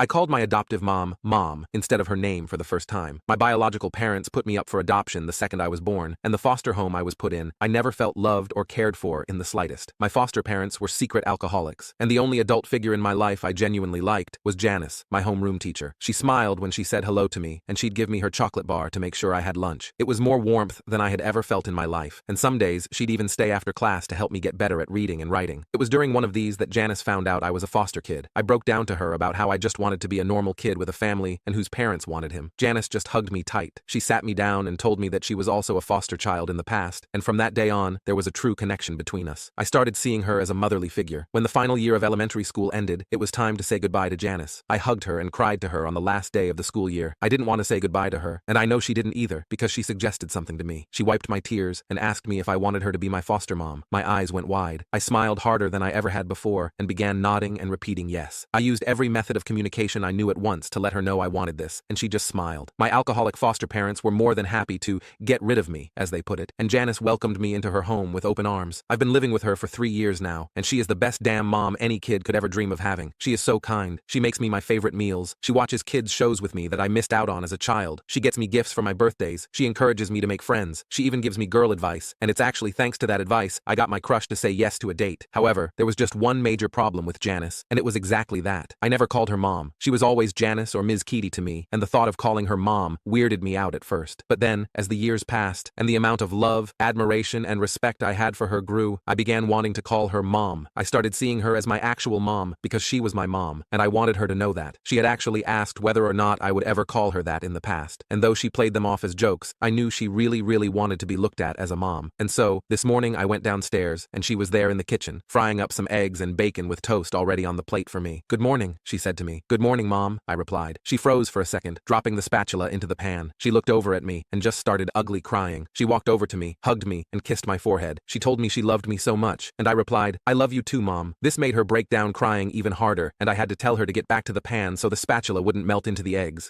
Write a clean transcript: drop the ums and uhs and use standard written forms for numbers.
I called my adoptive mom, Mom, instead of her name for the first time. My biological parents put me up for adoption the second I was born, and the foster home I was put in, I never felt loved or cared for in the slightest. My foster parents were secret alcoholics, and the only adult figure in my life I genuinely liked was Janice, my homeroom teacher. She smiled when she said hello to me, and she'd give me her chocolate bar to make sure I had lunch. It was more warmth than I had ever felt in my life, and some days she'd even stay after class to help me get better at reading and writing. It was during one of these that Janice found out I was a foster kid. I broke down to her about how I just wanted to be a normal kid with a family and whose parents wanted him. Janice just hugged me tight. She sat me down and told me that she was also a foster child in the past, and from that day on, there was a true connection between us. I started seeing her as a motherly figure. When the final year of elementary school ended, it was time to say goodbye to Janice. I hugged her and cried to her on the last day of the school year. I didn't want to say goodbye to her, and I know she didn't either, because she suggested something to me. She wiped my tears and asked me if I wanted her to be my foster mom. My eyes went wide. I smiled harder than I ever had before and began nodding and repeating yes. I used every method of communication I knew at once to let her know I wanted this, and she just smiled. My alcoholic foster parents were more than happy to get rid of me, as they put it, and Janice welcomed me into her home with open arms. I've been living with her for 3 years now, and she is the best damn mom any kid could ever dream of having. She is so kind. She makes me my favorite meals. She watches kids' shows with me that I missed out on as a child. She gets me gifts for my birthdays. She encourages me to make friends. She even gives me girl advice, and it's actually thanks to that advice I got my crush to say yes to a date. However, there was just one major problem with Janice, and it was exactly that. I never called her mom. She was always Janice or Ms. Keaty to me, and the thought of calling her mom weirded me out at first. But then, as the years passed, and the amount of love, admiration, and respect I had for her grew, I began wanting to call her mom. I started seeing her as my actual mom because she was my mom, and I wanted her to know that. She had actually asked whether or not I would ever call her that in the past, and though she played them off as jokes, I knew she really wanted to be looked at as a mom. And so, this morning I went downstairs, and she was there in the kitchen, frying up some eggs and bacon with toast already on the plate for me. "Good morning," she said to me. "Good morning, Mom," I replied. She froze for a second, dropping the spatula into the pan. She looked over at me and just started ugly crying. She walked over to me, hugged me, and kissed my forehead. She told me she loved me so much, and I replied, "I love you too, Mom." This made her break down crying even harder, and I had to tell her to get back to the pan so the spatula wouldn't melt into the eggs.